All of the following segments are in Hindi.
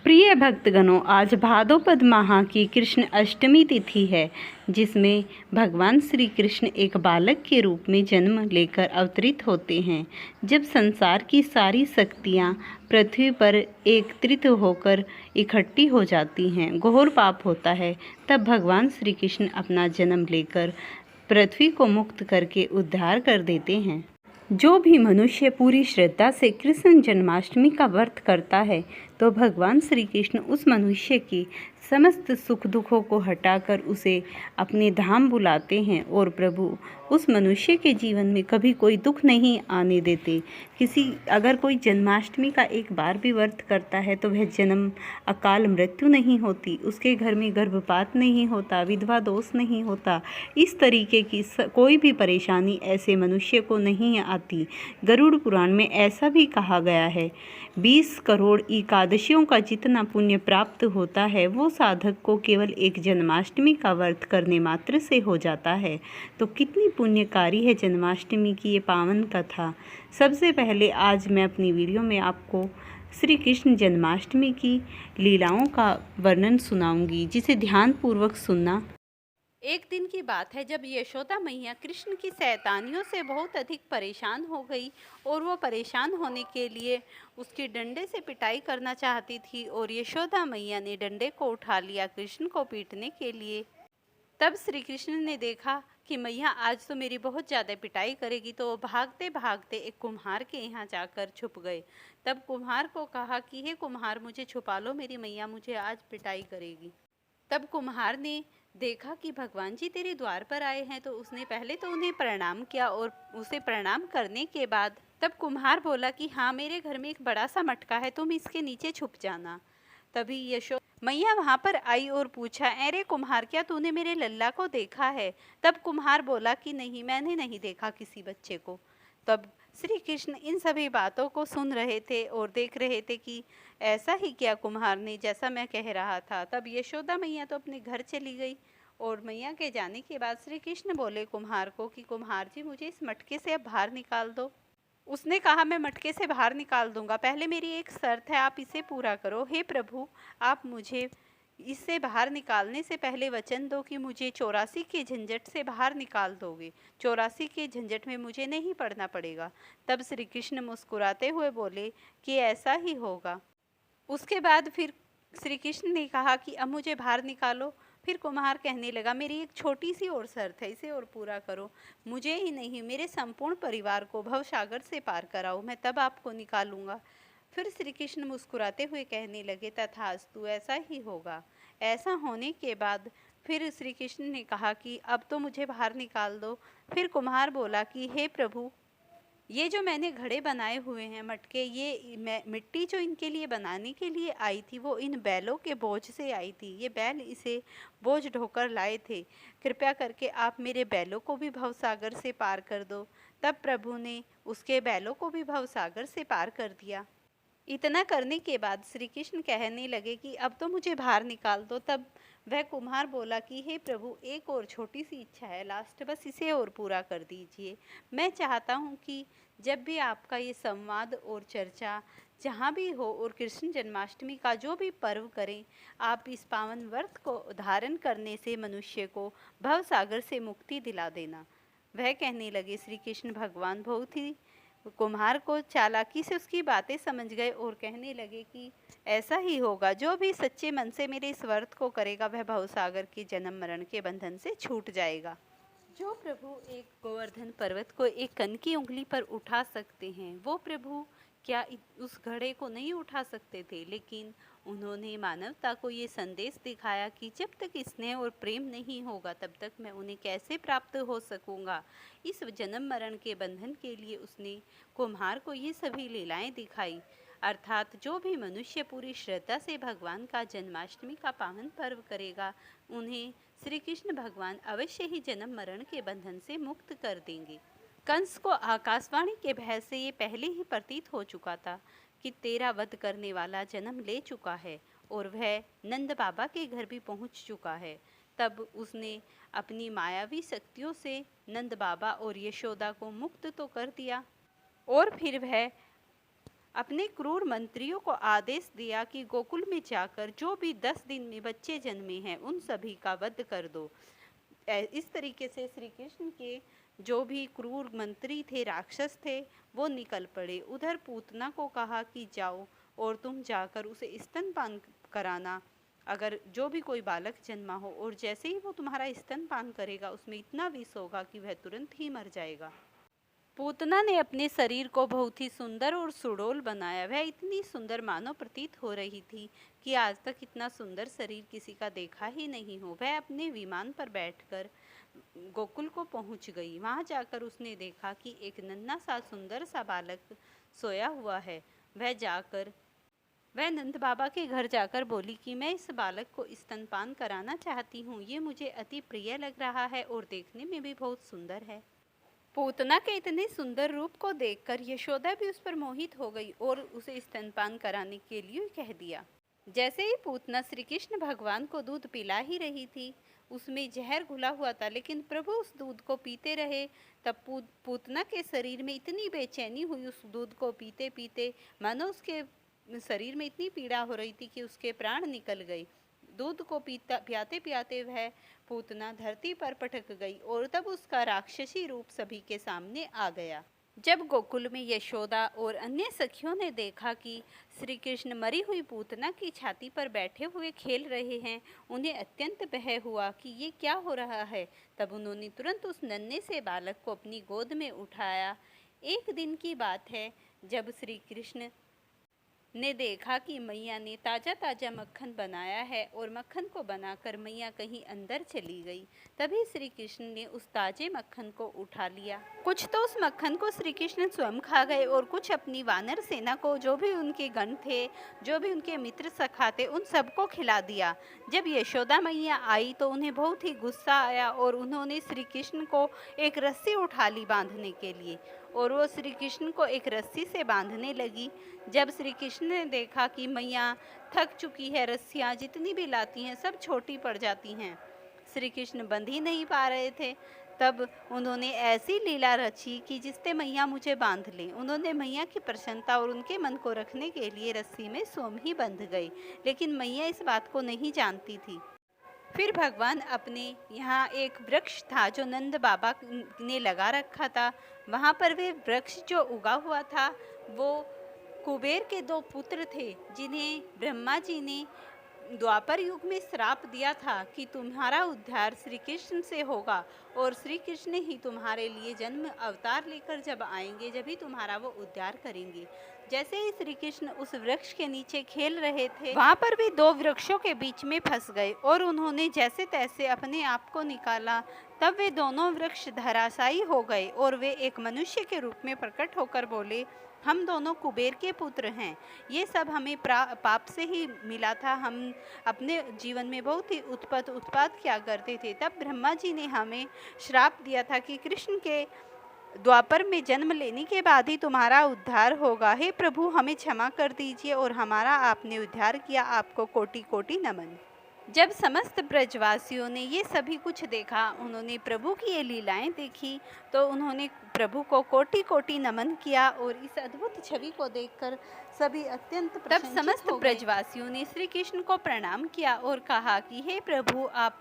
प्रिय भक्तगणों, आज भाद्रपद माह की कृष्ण अष्टमी तिथि है, जिसमें भगवान श्री कृष्ण एक बालक के रूप में जन्म लेकर अवतरित होते हैं। जब संसार की सारी शक्तियाँ पृथ्वी पर एकत्रित होकर इकट्ठी हो जाती हैं, घोर पाप होता है, तब भगवान श्री कृष्ण अपना जन्म लेकर पृथ्वी को मुक्त करके उद्धार कर देते हैं। जो भी मनुष्य पूरी श्रद्धा से कृष्ण जन्माष्टमी का व्रत करता है, तो भगवान श्री कृष्ण उस मनुष्य की समस्त सुख दुखों को हटाकर उसे अपने धाम बुलाते हैं और प्रभु उस मनुष्य के जीवन में कभी कोई दुख नहीं आने देते। अगर कोई जन्माष्टमी का एक बार भी व्रत करता है तो वह जन्म अकाल मृत्यु नहीं होती, उसके घर में गर्भपात नहीं होता, विधवा दोष नहीं होता। इस तरीके की कोई भी परेशानी ऐसे मनुष्य को नहीं आती। गरुड़ पुराण में ऐसा भी कहा गया है, 20 करोड़ एकादशियों का जितना पुण्य प्राप्त होता है वो साधक को केवल एक जन्माष्टमी का व्रत करने मात्र से हो जाता है। तो कितनी पुण्यकारी है जन्माष्टमी की ये पावन कथा। सबसे पहले आज मैं अपनी वीडियो में आपको श्री कृष्ण जन्माष्टमी की लीलाओं का वर्णन सुनाऊंगी, जिसे ध्यानपूर्वक सुनना। एक दिन की बात है जब यशोदा मैया कृष्ण की शैतानियों से बहुत अधिक परेशान हो गई और वो परेशान होने के लिए उसकी डंडे से पिटाई करना चाहती थी और यशोदा मैया ने डंडे को उठा लिया कृष्ण को पीटने के लिए। तब श्री कृष्ण ने देखा कि मैया आज तो मेरी बहुत ज़्यादा पिटाई करेगी, तो वो भागते भागते एक कुम्हार के यहाँ जाकर छुप गए। तब कुम्हार को कहा कि हे कुम्हार, मुझे छुपा लो, मेरी मैया मुझे आज पिटाई करेगी। तब कुम्हार ने देखा कि भगवान जी तेरे द्वार पर आए हैं, तो उसने पहले तो उन्हें प्रणाम किया और उसे प्रणाम करने के बाद तब कुम्हार बोला कि हाँ, मेरे घर में एक बड़ा सा मटका है, तुम इसके नीचे छुप जाना। तभी यशो मैया वहाँ पर आई और पूछा, अरे कुम्हार, क्या तूने मेरे लल्ला को देखा है? तब कुम्हार बोला कि नहीं, मैंने नहीं देखा किसी बच्चे को। तब श्री कृष्ण इन सभी बातों को सुन रहे थे और देख रहे थे कि ऐसा ही क्या कुम्हार ने जैसा मैं कह रहा था। तब यशोदा मैया तो अपने घर चली गई और मैया के जाने के बाद श्री कृष्ण बोले कुम्हार को कि कुम्हार जी, मुझे इस मटके से अब बाहर निकाल दो। उसने कहा, मैं मटके से बाहर निकाल दूंगा, पहले मेरी एक शर्त है, आप इसे पूरा करो। हे प्रभु, आप मुझे इससे बाहर निकालने से पहले वचन दो कि मुझे 84 के झंझट से बाहर निकाल दोगे, 84 के झंझट में मुझे नहीं पड़ना पड़ेगा। तब श्री कृष्ण मुस्कुराते हुए बोले कि ऐसा ही होगा। उसके बाद फिर श्री कृष्ण ने कहा कि अब मुझे बाहर निकालो। फिर कुम्हार कहने लगा, मेरी एक छोटी सी और शर्त है, इसे और पूरा करो। मुझे ही नहीं, मेरे संपूर्ण परिवार को भवसागर से पार कराओ, मैं तब आपको निकालूंगा। फिर श्री कृष्ण मुस्कुराते हुए कहने लगे, तथास्तु, ऐसा ही होगा। ऐसा होने के बाद फिर श्री कृष्ण ने कहा कि अब तो मुझे बाहर निकाल दो। फिर कुम्हार बोला कि हे प्रभु, ये जो मैंने घड़े बनाए हुए हैं, मटके, ये मिट्टी जो इनके लिए बनाने के लिए आई थी वो इन बैलों के बोझ से आई थी। ये बैल इसे बोझ ढोकर लाए थे, कृपया करके आप मेरे बैलों को भी भवसागर से पार कर दो। तब प्रभु ने उसके बैलों को भी भवसागर से पार कर दिया। इतना करने के बाद श्री कृष्ण कहने लगे कि अब तो मुझे बाहर निकाल दो। तब वह कुम्हार बोला कि हे प्रभु, एक और छोटी सी इच्छा है, लास्ट, बस इसे और पूरा कर दीजिए। मैं चाहता हूँ कि जब भी आपका ये संवाद और चर्चा जहाँ भी हो और कृष्ण जन्माष्टमी का जो भी पर्व करें, आप इस पावन व्रत को धारण करने से मनुष्य को भव सागर से मुक्ति दिला देना। वह कहने लगे, श्री कृष्ण भगवान बहुत ही कुम्हार को चालाकी से उसकी बातें समझ गए और कहने लगे कि ऐसा ही होगा, जो भी सच्चे मन से मेरे इस व्रत को करेगा वह भवसागर के जन्म मरण के बंधन से छूट जाएगा। जो प्रभु एक गोवर्धन पर्वत को एक कण की उंगली पर उठा सकते हैं, वो प्रभु क्या उस घड़े को नहीं उठा सकते थे? लेकिन उन्होंने मानवता को ये संदेश दिखाया कि जब तक स्नेह और प्रेम नहीं होगा तब तक मैं उन्हें कैसे प्राप्त हो सकूंगा। इस जन्म मरण के बंधन के लिए उसने कुम्हार को ये सभी लीलाएं दिखाई। अर्थात जो भी मनुष्य पूरी श्रद्धा से भगवान का जन्माष्टमी का पावन पर्व करेगा, उन्हें श्री कृष्ण भगवान अवश्य ही जन्म मरण के बंधन से मुक्त कर देंगे। कंस को आकाशवाणी के भय से ये पहले ही प्रतीत हो चुका था कि तेरा वध करने वाला जन्म ले चुका है और वह नंद बाबा के घर भी पहुंच चुका है। तब उसने अपनी मायावी शक्तियों से नंद बाबा और यशोदा को मुक्त तो कर दिया और फिर वह अपने क्रूर मंत्रियों को आदेश दिया कि गोकुल में जाकर जो भी 10 दिन में बच्चे जन्मे हैं उन सभी का वध कर दो। इस तरीके से श्री कृष्ण के जो भी क्रूर मंत्री थे, राक्षस थे, वो निकल पड़े। उधर पूतना को कहा कि जाओ और तुम जाकर उसे स्तनपान कराना। अगर जो भी कोई बालक जन्मा हो और जैसे ही वो तुम्हारा स्तनपान करेगा उसमें इतना विष होगा कि वह तुरंत ही मर जाएगा। पूतना ने अपने शरीर को बहुत ही सुंदर और सुडौल बनाया। वह इतनी सुंदर मानो प्रतीत हो रही थी कि आज तक इतना सुंदर शरीर किसी का देखा ही नहीं हो। वह अपने विमान पर बैठकर गोकुल को पहुंच गई। वहां जाकर उसने देखा कि एक नन्हा सा सुंदर सा बालक सोया हुआ है। वह नंद बाबा के घर जाकर बोली कि मैं इस बालक को स्तनपान कराना चाहती हूँ। ये मुझे अति प्रिय लग रहा है और देखने में भी बहुत सुंदर है। पूतना के इतने सुंदर रूप को देखकर यशोदा भी उस पर मोहित हो गई और उसे स्तनपान कराने के लिए कह दिया। जैसे ही पूतना श्री कृष्ण भगवान को दूध पिला ही रही थी, उसमें जहर घुला हुआ था, लेकिन प्रभु उस दूध को पीते रहे। तब पूतना के शरीर में इतनी बेचैनी हुई उस दूध को पीते पीते, मानो उसके शरीर में इतनी पीड़ा हो रही थी कि उसके प्राण निकल गए। दूध को पियाते पियाते वह पूतना धरती पर पटक गई और तब उसका राक्षसी रूप सभी के सामने आ गया। जब गोकुल में यशोदा और अन्य सखियों ने देखा कि श्री कृष्ण मरी हुई पूतना की छाती पर बैठे हुए खेल रहे हैं, उन्हें अत्यंत भय हुआ कि ये क्या हो रहा है। तब उन्होंने तुरंत उस नन्हे से बालक को अपनी गोद में उठाया। एक दिन की बात है जब श्री कृष्ण ने देखा कि मैया ने ताज़ा ताज़ा मक्खन बनाया है और मक्खन को बनाकर मैया कहीं अंदर चली गई। तभी श्री कृष्ण ने उस ताजे मक्खन को उठा लिया। कुछ तो उस मक्खन को श्री कृष्ण स्वयं खा गए और कुछ अपनी वानर सेना को, जो भी उनके गण थे, जो भी उनके मित्र सखा थे, उन सबको खिला दिया। जब यशोदा मैया आई तो उन्हें बहुत ही गुस्सा आया और उन्होंने श्री कृष्ण को एक रस्सी उठा ली बांधने के लिए और वो श्री कृष्ण को एक रस्सी से बांधने लगी। जब श्री कृष्ण ने देखा कि मैया थक चुकी है, रस्सियाँ जितनी भी लाती हैं सब छोटी पड़ जाती हैं, श्री कृष्ण बंध ही नहीं पा रहे थे, तब उन्होंने ऐसी लीला रची कि जिससे मैया मुझे बांध लें। उन्होंने मैया की प्रसन्नता और उनके मन को रखने के लिए रस्सी में स्वयं ही बंध गए, लेकिन मैया इस बात को नहीं जानती थी। फिर भगवान अपने यहाँ एक वृक्ष था जो नंद बाबा ने लगा रखा था। वहाँ पर वे वृक्ष जो उगा हुआ था वो कुबेर के 2 पुत्र थे, जिन्हें ब्रह्मा जी ने द्वापर युग में श्राप दिया था कि तुम्हारा उद्धार श्री कृष्ण से होगा और श्री कृष्ण ही तुम्हारे लिए जन्म अवतार लेकर जब आएंगे जब ही तुम्हारा वो उद्धार करेंगे। जैसे ही श्री कृष्ण उस वृक्ष के नीचे खेल रहे थे, वहाँ पर भी 2 वृक्षों के बीच में फंस गए और उन्होंने जैसे तैसे अपने आप को निकाला। तब वे दोनों वृक्ष धराशायी हो गए और वे एक मनुष्य के रूप में प्रकट होकर बोले, हम दोनों कुबेर के पुत्र हैं। ये सब हमें पाप से ही मिला था। हम अपने जीवन में बहुत ही उत्पात किया करते थे। तब ब्रह्मा जी ने हमें श्राप दिया था कि कृष्ण के द्वापर में जन्म लेने के बाद ही तुम्हारा उद्धार होगा। हे प्रभु, हमें क्षमा कर दीजिए और हमारा आपने उद्धार किया, आपको कोटि कोटि नमन। जब समस्त ब्रजवासियों ने ये सभी कुछ देखा, उन्होंने प्रभु की ये लीलाएं देखी, तो उन्होंने प्रभु को कोटि कोटि नमन किया और इस अद्भुत छवि को देखकर सभी अत्यंत प्रसन्नचित्त हो गए। तब समस्त ब्रजवासियों ने श्री कृष्ण को प्रणाम किया और कहा कि हे प्रभु, आप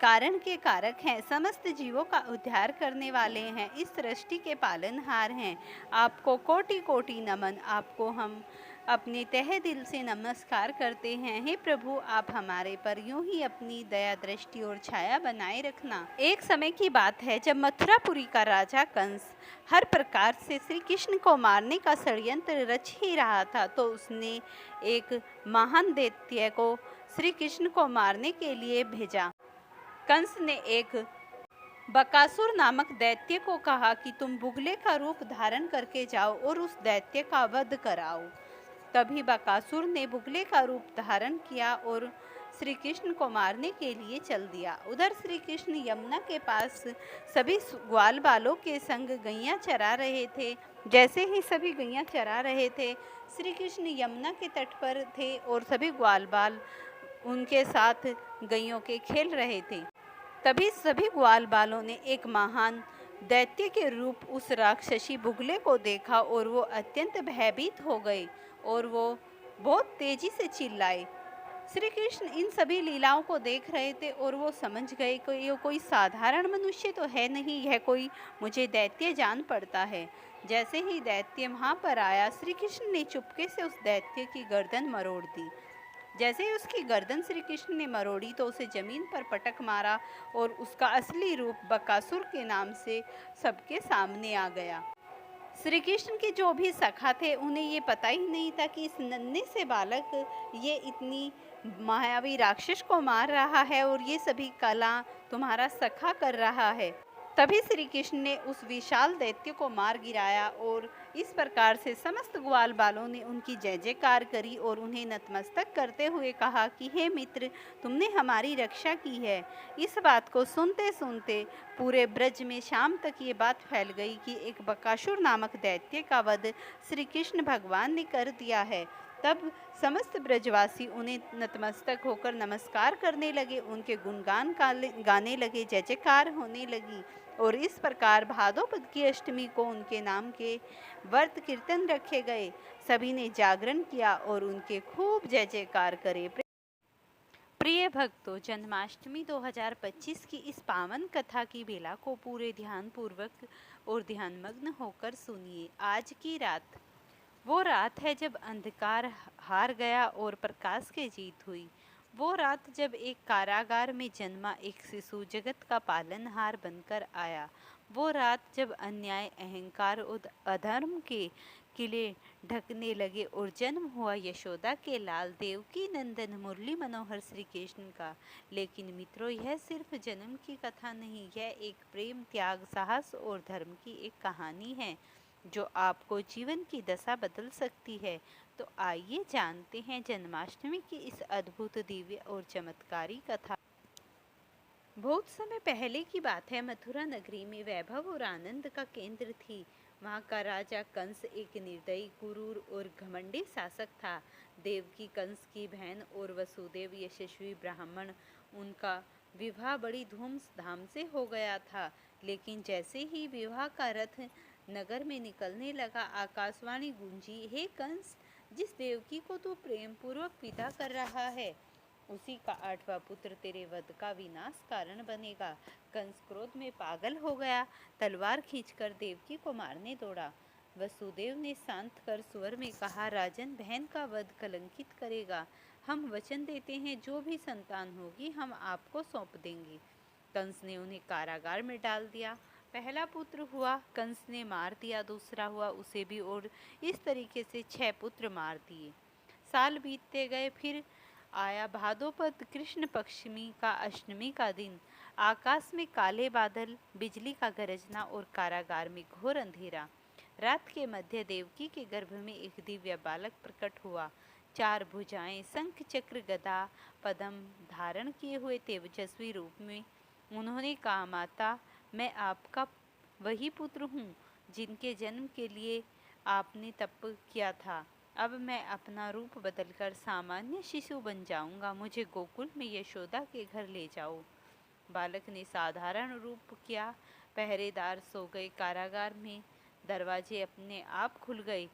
कारण के कारक हैं, समस्त जीवों का उद्धार करने वाले हैं, इस सृष्टि के पालनहार हैं, आपको कोटि कोटि नमन। आपको हम अपने तहे दिल से नमस्कार करते हैं। हे प्रभु, आप हमारे पर यूं ही अपनी दया दृष्टि और छाया बनाए रखना। एक समय की बात है जब मथुरापुरी का राजा कंस हर प्रकार से श्री कृष्ण को मारने का षड्यंत्र रच ही रहा था, तो उसने एक महान दैत्य को श्री कृष्ण को मारने के लिए भेजा। कंस ने एक बकासुर नामक दैत्य को कहा कि तुम बुगले का रूप धारण करके जाओ और उस दैत्य का वध कराओ। तभी बकासुर ने बुगले का रूप धारण किया और श्री कृष्ण को मारने के लिए चल दिया। उधर श्री कृष्ण यमुना के पास सभी ग्वाल बालों के संग गैया चरा रहे थे। जैसे ही सभी गैया चरा रहे थे, श्री कृष्ण यमुना के तट पर थे और सभी ग्वाल बाल उनके साथ गैयों के खेल रहे थे। तभी सभी ग्वाल बालों ने एक महान दैत्य के रूप उस राक्षसी बुगले को देखा और वो अत्यंत भयभीत हो गए और वो बहुत तेजी से चिल्लाए। श्री कृष्ण इन सभी लीलाओं को देख रहे थे और वो समझ गए कि ये कोई साधारण मनुष्य तो है नहीं, यह कोई मुझे दैत्य जान पड़ता है। जैसे ही दैत्य वहां पर आया, श्री कृष्ण ने चुपके से उस दैत्य की गर्दन मरोड़ दी। जैसे ही उसकी गर्दन श्री कृष्ण ने मरोड़ी तो उसे जमीन पर पटक मारा और उसका असली रूप बकासुर के नाम से सबके सामने आ गया। श्री कृष्ण के जो भी सखा थे उन्हें ये पता ही नहीं था कि इस नन्हे से बालक ये इतनी मायावी राक्षस को मार रहा है और ये सभी कला तुम्हारा सखा कर रहा है। तभी श्री कृष्ण ने उस विशाल दैत्य को मार गिराया और इस प्रकार से समस्त ग्वाल बालों ने उनकी जय जयकार करी और उन्हें नतमस्तक करते हुए कहा कि हे मित्र, तुमने हमारी रक्षा की है। इस बात को सुनते सुनते पूरे ब्रज में शाम तक ये बात फैल गई कि एक बकासुर नामक दैत्य का वध श्री कृष्ण भगवान ने कर दिया है। तब समस्त ब्रजवासी उन्हें नतमस्तक होकर नमस्कार करने लगे, उनके गुणगान गाने लगे, जय जयकार होने लगी और इस प्रकार भादोपद की अष्टमी को उनके नाम के व्रत कीर्तन रखे गए। सभी ने जागरण किया और उनके खूब जय जयकार करे। प्रिय भक्तों, जन्माष्टमी 2025 की इस पावन कथा की बेला को पूरे ध्यान पूर्वक और ध्यानमग्न होकर सुनिए। आज की रात वो रात है जब अंधकार हार गया और प्रकाश की जीत हुई। वो रात जब एक कारागार में जन्मा एक शिशु जगत का पालनहार बनकर आया। वो रात जब अन्याय, अहंकार और अधर्म के किले ढकने लगे और जन्म हुआ यशोदा के लाल देवकी नंदन मुरली मनोहर श्री कृष्ण का। लेकिन मित्रों, यह सिर्फ जन्म की कथा नहीं, यह एक प्रेम, त्याग, साहस और धर्म की एक कहानी है जो आपको जीवन की दशा बदल सकती है। तो आइए जानते हैं जन्माष्टमी की इस अद्भुत, दिव्य और चमत्कारी कथा। बहुत समय पहले की बात है। मथुरा नगरी में वैभव और आनंद का केंद्र थी। वहाँ का राजा कंस एक निर्दयी, क्रूर और घमंडी शासक था। देवकी कंस की बहन और वसुदेव यशस्वी ब्राह्मण, उनका विवाह बड़ी धूमधाम से हो गया था। लेकिन जैसे ही विवाह का रथ नगर में निकलने लगा, आकाशवाणी गूंजी, हे कंस, जिस देवकी को तू प्रेम पूर्वक विदा कर रहा है उसी का 8वां पुत्र तेरे वध का विनाश कारण बनेगा। कंस क्रोध में पागल हो गया, तलवार खींचकर देवकी को मारने दौड़ा। वसुदेव ने शांत कर स्वर में कहा, राजन, बहन का वध कलंकित करेगा। हम वचन देते हैं जो भी संतान होगी हम आपको सौंप देंगे। कंस ने उन्हें कारागार में डाल दिया। पहला पुत्र हुआ, कंस ने मार दिया। दूसरा हुआ, उसे भी, और इस तरीके से 6 पुत्र मार दिए। साल बीतते गए। फिर आया भादोपद कृष्ण पक्षमी का अष्टमी का दिन। आकाश में काले बादल, बिजली का गरजना और कारागार में घोर अंधेरा। रात के मध्य देवकी के गर्भ में एक दिव्य बालक प्रकट हुआ। 4 भुजाएं, शंख, चक्र, गदा, पद्म धारण किए हुए तेजस्वी रूप में उन्होंने कहा, माता, मैं आपका वही पुत्र हूँ जिनके जन्म के लिए आपने तप किया था। अब मैं अपना रूप बदलकर सामान्य शिशु बन जाऊंगा। मुझे गोकुल में यशोदा के घर ले जाओ। बालक ने साधारण रूप किया। पहरेदार सो गए। कारागार में दरवाजे अपने आप खुल गए।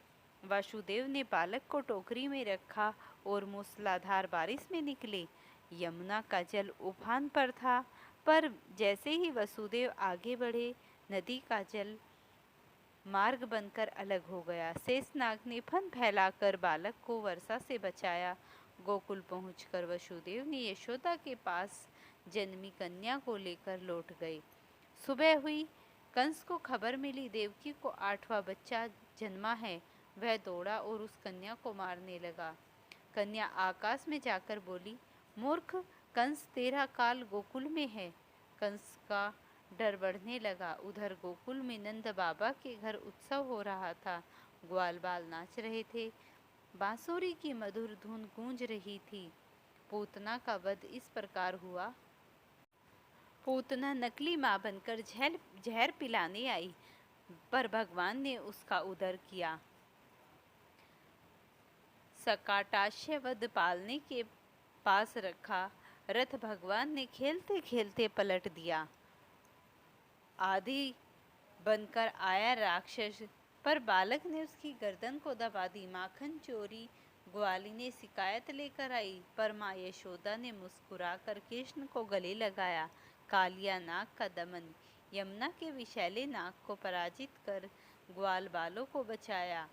वासुदेव ने बालक को टोकरी में रखा और मूसलाधार बारिश में निकले। यमुना का जल उफान पर था, पर जैसे ही वसुदेव आगे बढ़े, नदी का जल मार्ग बनकर अलग हो गया। शेषनाग ने फन फैलाकर बालक को वर्षा से बचाया। गोकुल पहुंचकर वसुदेव ने यशोदा के पास जन्मी कन्या को लेकर लौट गए। सुबह हुई। कंस को खबर मिली देवकी को 8वां बच्चा जन्मा है। वह दौड़ा और उस कन्या को मारने लगा। कन्या आकाश में जाकर बोली, मूर्ख कंस, तेरा काल गोकुल में है। कंस का डर बढ़ने लगा। उधर गोकुल में नंद बाबा के घर उत्सव हो रहा था। ग्वाल बाल नाच रहे थे। बांसुरी की मधुर धुन गूंज रही थी। पूतना का वध इस प्रकार हुआ। पूतना नकली मां बनकर जहर पिलाने आई, पर भगवान ने उसका उदर किया। सकाटाश्य वध पालने के पास रखा। रथ भगवान ने खेलते खेलते पलट दिया। आधी बनकर आया राक्षस, पर बालक ने उसकी गर्दन को दबा दी। माखन चोरी ग्वाली ने शिकायत लेकर आई, पर माँ यशोदा ने मुस्कुराकर कृष्ण को गले लगाया। कालिया नाग का दमन, यमुना के विषैले नाग को पराजित कर ग्वाल बालों को बचाया।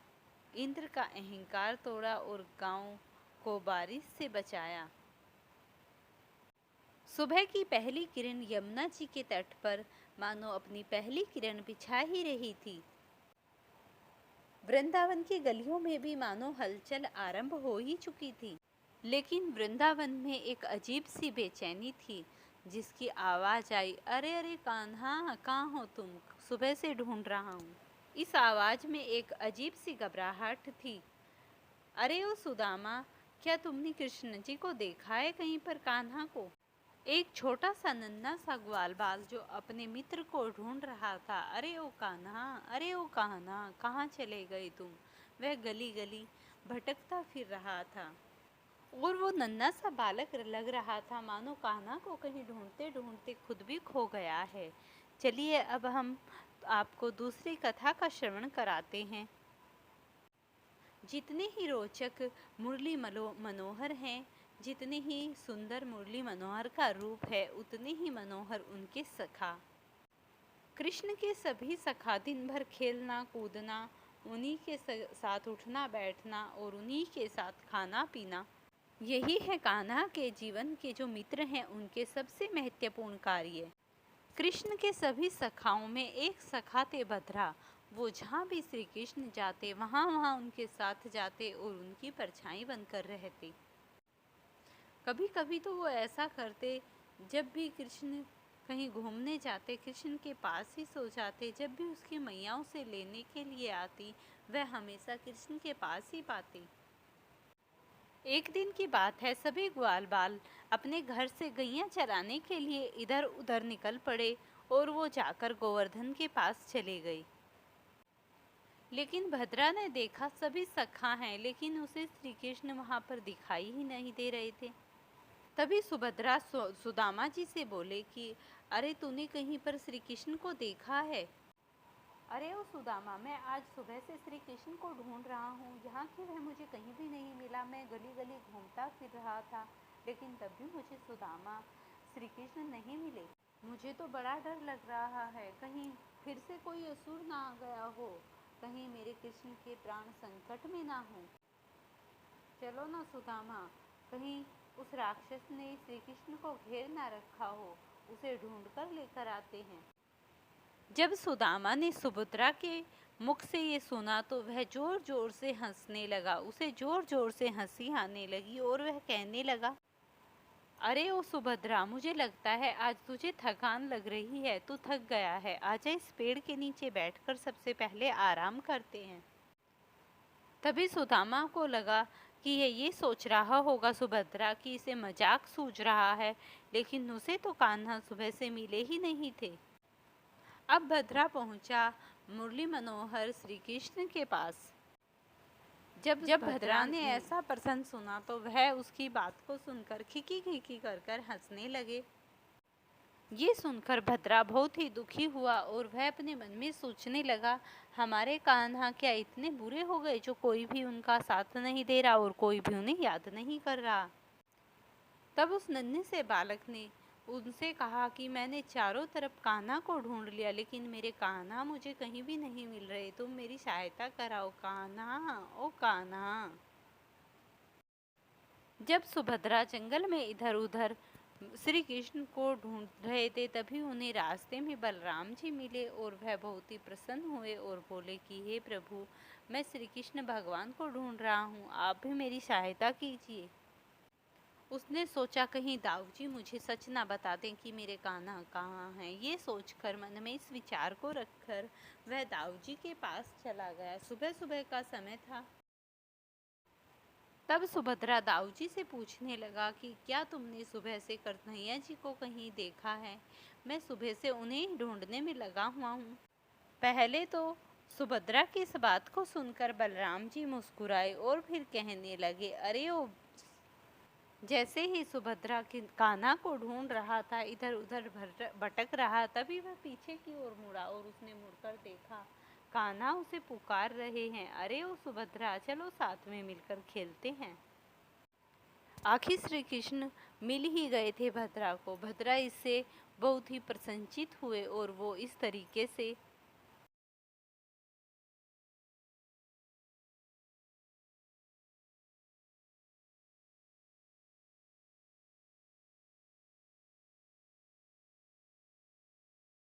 इंद्र का अहंकार तोड़ा और गांव को बारिश से बचाया। सुबह की पहली किरण यमुना जी के तट पर मानो अपनी पहली किरण बिछा ही रही थी। वृंदावन की गलियों में भी मानो हलचल आरंभ हो ही चुकी थी, लेकिन वृंदावन में एक अजीब सी बेचैनी थी, जिसकी आवाज आई, अरे अरे कान्हा, कहाँ हो तुम? सुबह से ढूंढ रहा हूँ। इस आवाज में एक अजीब सी घबराहट थी। अरे ओ सुदामा, क्या तुमने कृष्ण जी को देखा है कहीं पर? कान्हा को, एक छोटा सा नन्हा सा ग्वालबाल जो अपने मित्र को ढूंढ रहा था। अरे ओ कान्हा, अरे ओ कान्हा, कहाँ चले गए तुम? वह गली गली भटकता फिर रहा था और वो नन्हा सा बालक लग रहा था मानो कान्हा को कहीं ढूंढते ढूंढते खुद भी खो गया है। चलिए अब हम आपको दूसरी कथा का श्रवण कराते हैं। जितने ही रोचक मुरली मनोहर हैं, जितने ही सुंदर मुरली मनोहर का रूप है, उतने ही मनोहर उनके सखा। कृष्ण के सभी सखा दिन भर खेलना कूदना, उन्हीं के साथ उठना बैठना और उन्हीं के साथ खाना पीना, यही है कान्हा के जीवन के जो मित्र हैं उनके सबसे महत्वपूर्ण कार्य। कृष्ण के सभी सखाओं में एक सखा थे भद्रा। वो जहाँ भी श्री कृष्ण जाते वहाँ वहाँ उनके साथ जाते और उनकी परछाई बनकर रहते। कभी कभी तो वो ऐसा करते, जब भी कृष्ण कहीं घूमने जाते कृष्ण के पास ही सो जाते। जब भी उसकी मैया उसे लेने के लिए आती, वह हमेशा कृष्ण के पास ही पाते। एक दिन की बात है, सभी ग्वाल बाल अपने घर से गैया चराने के लिए इधर उधर निकल पड़े और वो जाकर गोवर्धन के पास चले गए। लेकिन भद्रा ने देखा सभी सखा हैं, लेकिन उसे श्री कृष्ण वहाँ पर दिखाई ही नहीं दे रहे थे। तभी सुभद्रा सुदामा जी से बोले कि अरे तूने कहीं पर श्री कृष्ण को देखा है? अरे ओ सुदामा, मैं आज सुबह से श्री कृष्ण को ढूंढ रहा हूँ, यहाँ कि वह मुझे कहीं भी नहीं मिला। मैं गली गली घूमता फिर रहा था, लेकिन तब भी मुझे सुदामा श्री कृष्ण नहीं मिले। मुझे तो बड़ा डर लग रहा है, कहीं फिर से कोई असुर ना आ गया हो, कहीं मेरे कृष्ण के प्राण संकट में ना हो। चलो ना सुदामा, कहीं उस राक्षस ने श्री कृष्ण को घेर ना रखा हो, उसे ढूंढ कर लेकर आते हैं। जब सुदामा ने सुभद्रा के मुख से ये सुना तो वह जोर जोर से हंसने लगा। उसे जोर जोर से हंसी आने लगी और वह कहने लगा, अरे ओ सुभद्रा, मुझे लगता है आज तुझे थकान लग रही है, तू थक गया है। आजा इस पेड़ के नीचे बैठकर सबसे पहले आराम करते हैं। तभी सुदामा को लगा कि ये सोच रहा होगा सुभद्रा कि इसे मजाक सूझ रहा है, लेकिन उसे तो कान्हा सुबह से मिले ही नहीं थे। अब भद्रा पहुंचा मुरली मनोहर श्री कृष्ण के पास। जब भद्रा ने ऐसा प्रसंग सुना तो वह उसकी बात को सुनकर खिकी खिकी कर हंसने लगे। ये सुनकर भद्रा बहुत ही दुखी हुआ और वह अपने मन में सोचने लगा, हमारे कान्हा क्या इतने बुरे हो गए जो कोई भी उनका साथ नहीं दे रहा और कोई भी उन्हें याद नहीं कर रहा। तब उस नन्हे से बालक ने उनसे कहा कि मैंने चारों तरफ कान्हा को ढूंढ लिया, लेकिन मेरे कान्हा मुझे कहीं भी नहीं मिल रहे। तुम मेरी सहायता कराओ कान्हा, ओ कान्हा। जब सुभद्रा जंगल में इधर उधर श्री कृष्ण को ढूंढ रहे थे, तभी उन्हें रास्ते में बलराम जी मिले और वह बहुत ही प्रसन्न हुए और बोले कि हे प्रभु, मैं श्री कृष्ण भगवान को ढूंढ रहा हूँ, आप भी मेरी सहायता कीजिए। उसने सोचा कहीं दाऊ जी मुझे सच ना बता दें कि मेरे कान्हा कहाँ हैं। ये सोचकर मन में इस विचार को रखकर वह दाऊ जी के पास चला गया। सुबह सुबह का समय था। तब सुभद्रा दाऊ जी से पूछने लगा कि क्या तुमने सुबह से कन्हैया जी को कहीं देखा है? मैं सुबह से उन्हें ढूंढने में लगा हुआ हूँ। पहले तो सुभद्रा की इस बात को सुनकर बलराम जी मुस्कुराए और फिर कहने लगे, अरे ओ जैसे ही सुभद्रा कान्हा को ढूंढ रहा था, इधर उधर भटक रहा, तभी वह पीछे की ओर मुड़ा और उसने मुड़कर देखा कान्हा उसे पुकार रहे हैं। अरे ओ सुभद्रा, चलो साथ में मिलकर खेलते हैं। आखिर श्री कृष्ण मिल ही गए थे भद्रा को। भद्रा इससे बहुत ही प्रसन्नचित हुए और वो इस तरीके से